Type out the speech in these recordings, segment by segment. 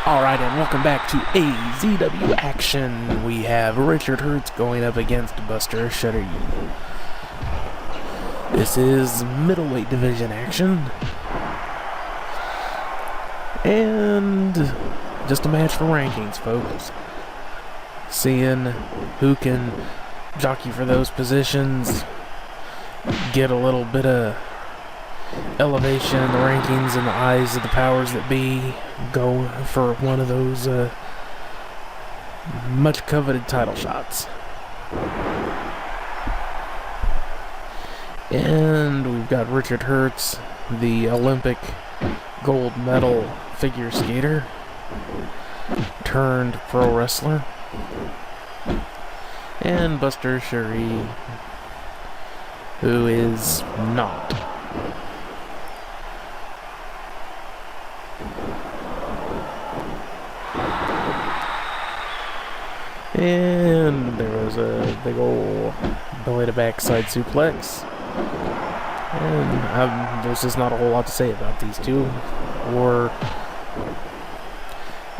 Alright, and welcome back to AZW Action. We have Richard Hertz going up against Buster Cheri. This is middleweight division action. And just a match for rankings, folks. Seeing who can jockey for those positions, get a little bit of elevation in the rankings in the eyes of the powers that be, go for one of those much coveted title shots. And we've got Richard Hertz, the Olympic gold medal figure skater turned pro wrestler, and Buster Cheri, who is not. And there was a big ol' belly to backside suplex. And there's just not a whole lot to say about these two. Or,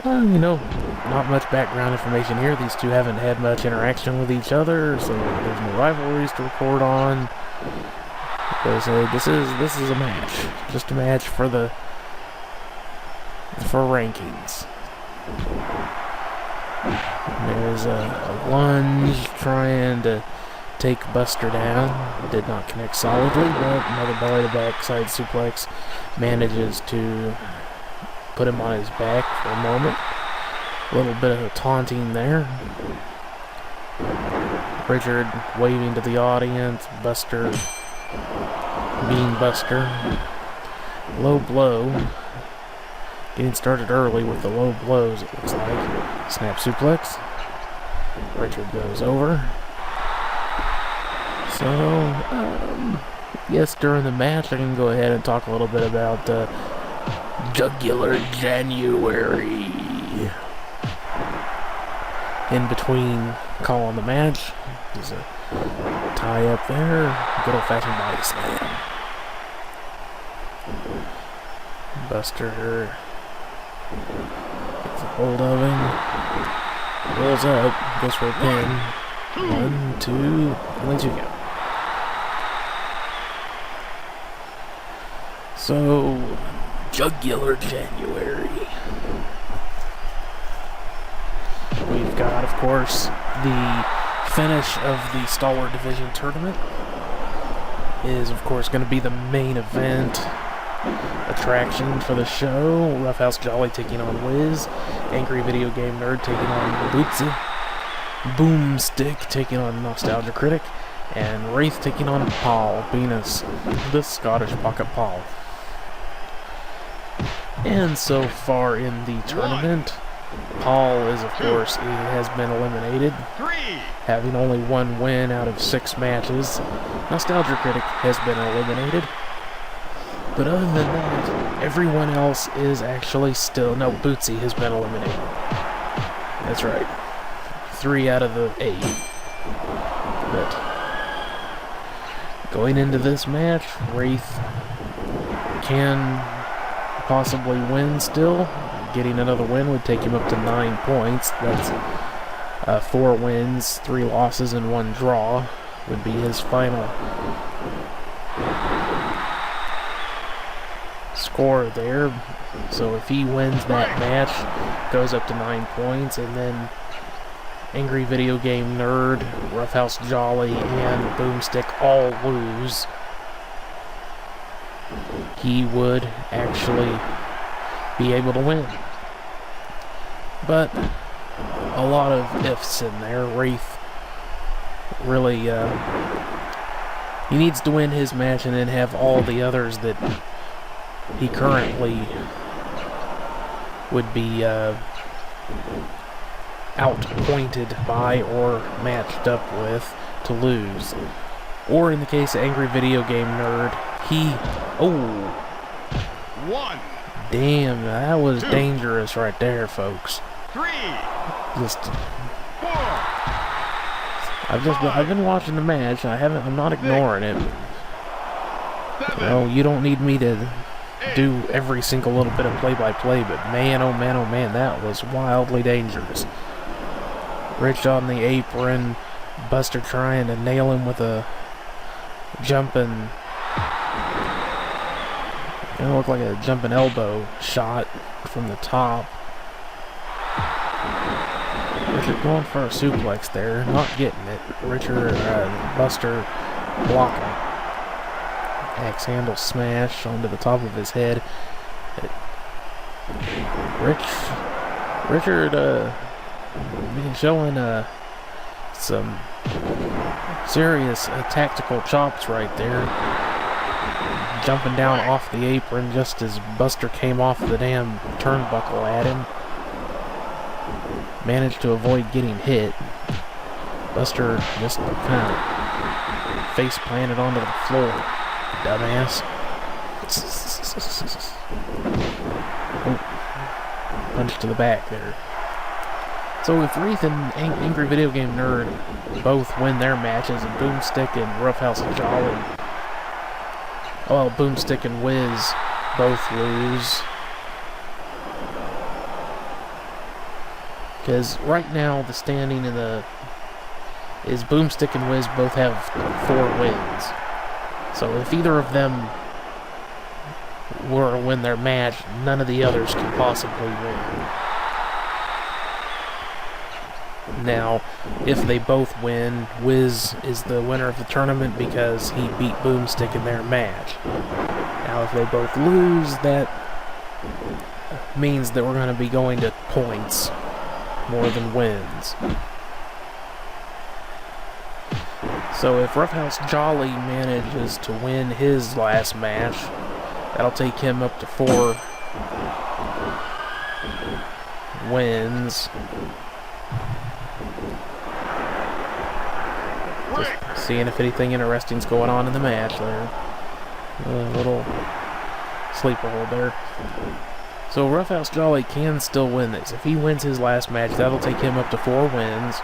not much background information here. These two haven't had much interaction with each other, so there's no rivalries to report on. This is a match. Just a match for rankings. There's a lunge trying to take Buster down. Did not connect solidly, but another belly to backside suplex manages to put him on his back for a moment. A little bit of taunting there. Richard waving to the audience. Buster being Buster. Low blow. Getting started early with the low blows, it looks like. Snap suplex. Richard goes over. So, yes, during the match, I can go ahead and talk a little bit about Jugular January. In between calling the match, there's a tie up there. Good old-fashioned body slam. Buster gets a hold of him, rolls up, goes for a pin. 1, 2, only 2 count. So, Jugular January. We've got, of course, the finish of the Stalwart Division tournament is, of course, going to be the main event attraction for the show. Roughhouse Jolly taking on Wiz, Angry Video Game Nerd taking on Bootsy, Boomstick taking on Nostalgia Critic, and Wraith taking on Paul Venus, the Scottish Pocket Paul. And so far in the tournament, Paul is, of course, he has been eliminated, having only 1 win out of 6 matches. Nostalgia Critic has been eliminated. But other than that, everyone else is actually still... No, Bootsy has been eliminated. That's right. 3 out of the 8. But going into this match, Wraith can possibly win still. Getting another win would take him up to 9 points. That's 4 wins, 3 losses, and 1 draw would be his final score there. So if he wins that match, goes up to 9 points, and then Angry Video Game Nerd, Roughhouse Jolly, and Boomstick all lose, he would actually be able to win. But a lot of ifs in there. Wraith really he needs to win his match and then have all the others that he currently would be outpointed by or matched up with to lose. Or in the case of Angry Video Game Nerd, One. Damn, that was dangerous right there, folks. 3. Just 4. I've been watching the match. I'm not ignoring it. You know, you don't need me to do every single little bit of play-by-play, but man, oh man, that was wildly dangerous. Rich on the apron, Buster trying to nail him with a jumping, it looked like a jumping elbow shot from the top. Richard going for a suplex there, not getting it. Buster blocking. Axe handle smash onto the top of his head. Richard showing some serious tactical chops right there. Jumping down off the apron just as Buster came off the damn turnbuckle at him. Managed to avoid getting hit. Buster just kind of face planted onto the floor. Dumbass. Oh. Punch to the back there. So if Wraith and Angry Video Game Nerd both win their matches and Boomstick and Roughhouse Jolly, well, Boomstick and Wiz both lose. Because right now the standing is Boomstick and Wiz both have 4 wins. So if either of them were to win their match, none of the others can possibly win. Now, if they both win, Wiz is the winner of the tournament because he beat Boomstick in their match. Now, if they both lose, that means that we're going to be going to points more than wins. So if Roughhouse Jolly manages to win his last match, that'll take him up to 4 wins. Just seeing if anything interesting's going on in the match there. A little sleeper hold there. So Roughhouse Jolly can still win this. If he wins his last match, that'll take him up to 4 wins.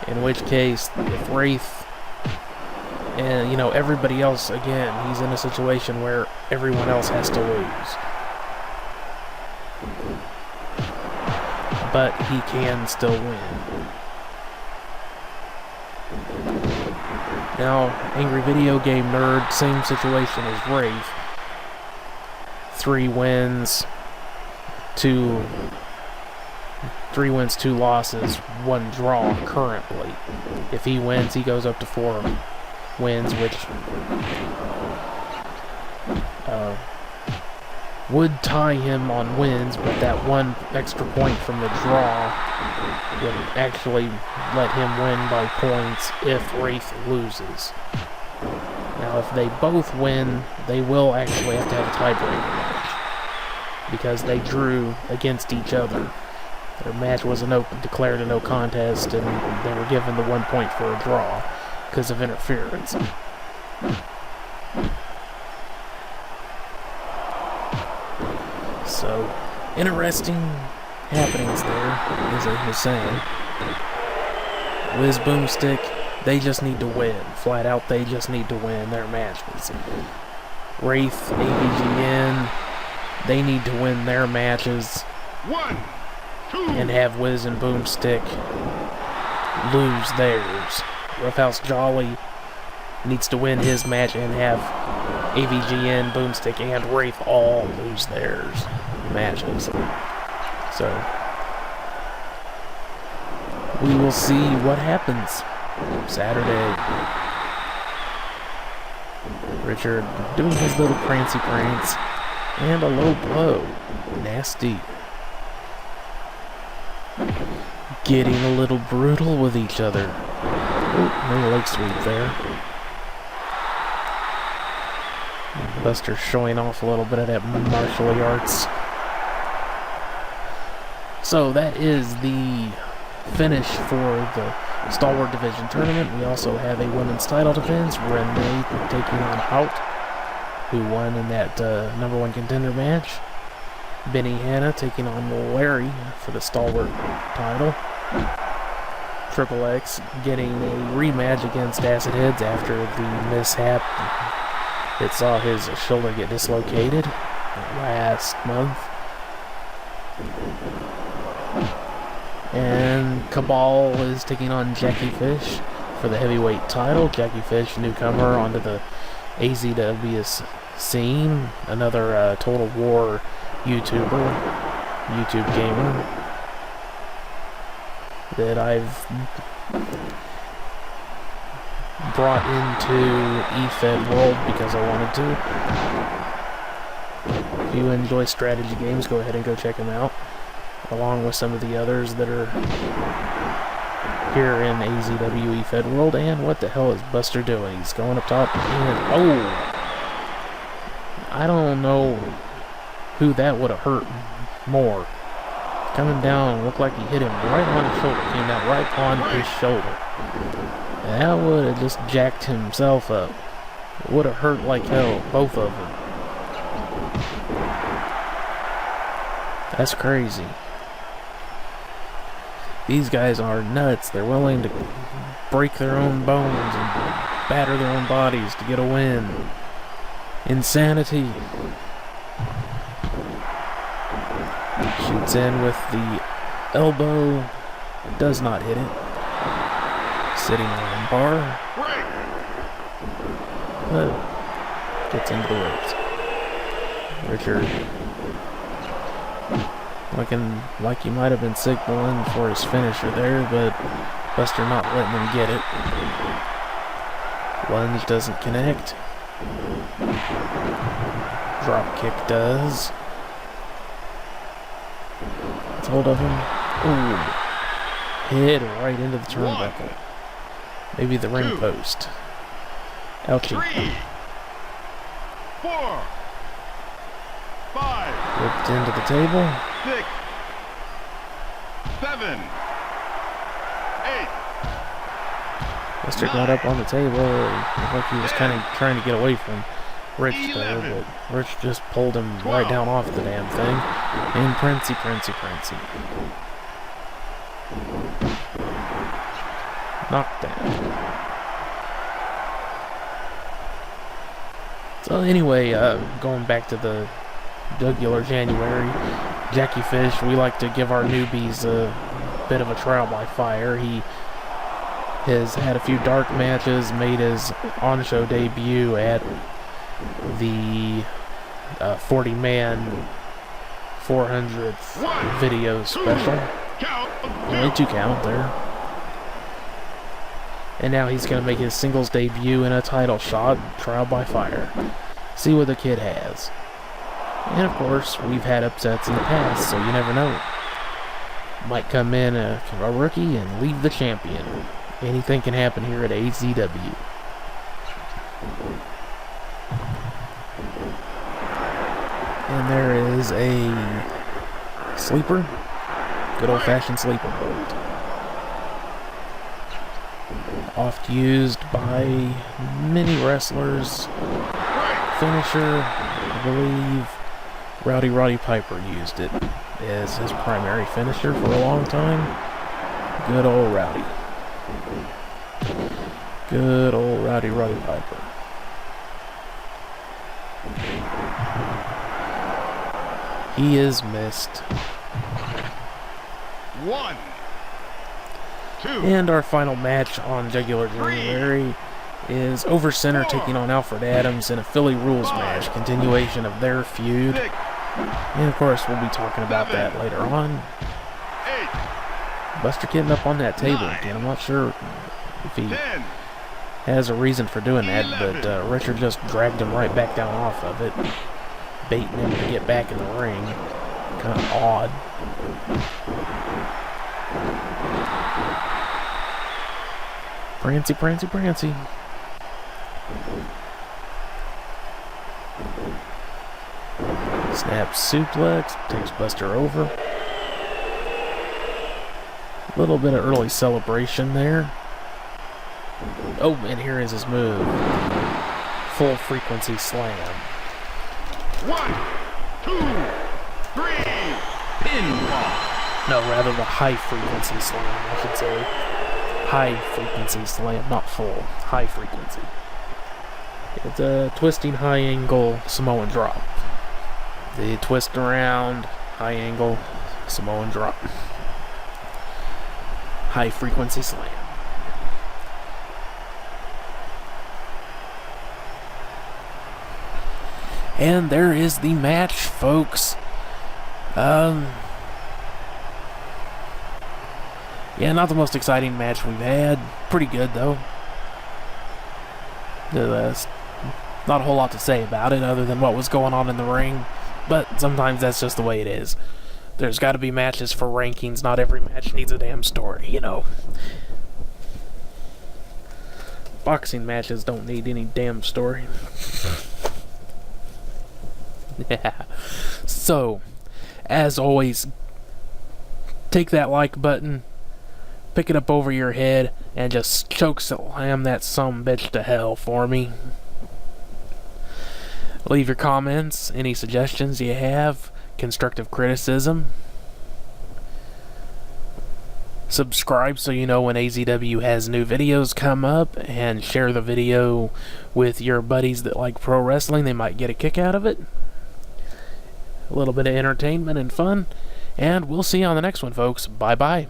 In which case, if Wraith and, everybody else, again, he's in a situation where everyone else has to lose. But he can still win. Now, Angry Video Game Nerd, same situation as Wraith. 3 wins, 2 losses, 1 draw currently. If he wins, he goes up to 4 wins, which would tie him on wins, but that 1 extra point from the draw would actually let him win by points if Wraith loses. Now, if they both win, they will actually have to have a tiebreaker match because they drew against each other. Their match was declared a no contest, and they were given the 1 point for a draw because of interference. So, interesting happenings there, as I was saying. Wiz Boomstick, they just need to win. Flat out, they just need to win their matches. Wraith, AVGN, they need to win their matches. 1, 2, and have Wiz and Boomstick lose theirs. Roughhouse Jolly needs to win his match and have AVGN, Boomstick, and Wraith all lose theirs matches. So, we will see what happens Saturday. Richard doing his little prancy prance and a low blow. Nasty. Getting a little brutal with each other. Oh, no leg sweep there. Buster showing off a little bit of that martial arts. So that is the finish for the Stalwart Division tournament. We also have a women's title defense. Renee taking on Hout, who won in that number 1 contender match. Benny Hanna taking on Larry for the Stalwart title. Triple X getting a rematch against Acid Heads after the mishap that saw his shoulder get dislocated. last month. And Cabal is taking on Jackie Fish for the heavyweight title. Jackie Fish, newcomer onto the AZW scene, another Total War YouTuber, YouTube gamer that I've brought into eFed World because I wanted to. If you enjoy strategy games, go ahead and go check him out, along with some of the others that are here in AZW eFed World. And what the hell is Buster doing? He's going up top and oh! I don't know who that would have hurt more. Coming down, looked like he hit him right on his shoulder. Came down right on his shoulder. That would have just jacked himself up. It would have hurt like hell, both of them. That's crazy. These guys are nuts. They're willing to break their own bones and batter their own bodies to get a win. Insanity. Shoots in with the elbow. Does not hit it. Sitting on bar. But gets into the ropes. Richard looking like he might have been signaling for his finisher there, but Buster not letting him get it. Lunge doesn't connect. Drop kick does. Gets hold of him. Ooh. Hit right into the turnbuckle. Maybe the ring post. Ouchie. 3, 4, 5. Whipped into the table. 6, 7, 8. Buster got up on the table. Looked like he was kind of trying to get away from Rich there, but Rich just pulled him right down off the damn thing. And Princey. Knockdown. So anyway, going back to the jugular January, Jackie Fish, we like to give our newbies a bit of a trial by fire. He has had a few dark matches, made his on-show debut at the 40-man 400th video special. Only 2 count there. And now he's going to make his singles debut in a title shot, trial by fire. See what the kid has. And of course, we've had upsets in the past, so you never know. Might come in a rookie and leave the champion. Anything can happen here at AZW. And there is a sleeper. Good old-fashioned sleeper hold. Oft used by many wrestlers. Finisher, I believe Roddy Piper used it as his primary finisher for a long time. Good old Rowdy. Good old Roddy Piper. He is missed. 1, 2. And our final match on Jugular January is Over Center taking on Alfred Adams in a Philly Rules match, continuation of their feud. And of course, we'll be talking about that later on. 8. Buster getting up on that table again. I'm not sure if he has a reason for doing that, but Richard just dragged him right back down off of it, baiting him to get back in the ring. Kind of odd. Prancy. Snap suplex, takes Buster over. A little bit of early celebration there. Oh, and here is his move. Full frequency slam. 1, 2, 3. Pinfall. No, rather the high frequency slam, I should say. High frequency slam, not full. High frequency. It's a twisting high angle Samoan drop. The twist around, high angle, Samoan drop. High frequency slam. And there is the match, folks. Yeah, not the most exciting match we've had. Pretty good, though. There's not a whole lot to say about it other than what was going on in the ring. But sometimes that's just the way it is. There's got to be matches for rankings. Not every match needs a damn story, you know. Boxing matches don't need any damn story. Yeah. So, as always, take that like button, pick it up over your head, and just choke slam that sumbitch to hell for me. Leave your comments, any suggestions you have, constructive criticism. Subscribe so you know when AZW has new videos come up, and share the video with your buddies that like pro wrestling. They might get a kick out of it. A little bit of entertainment and fun. And we'll see you on the next one, folks. Bye-bye.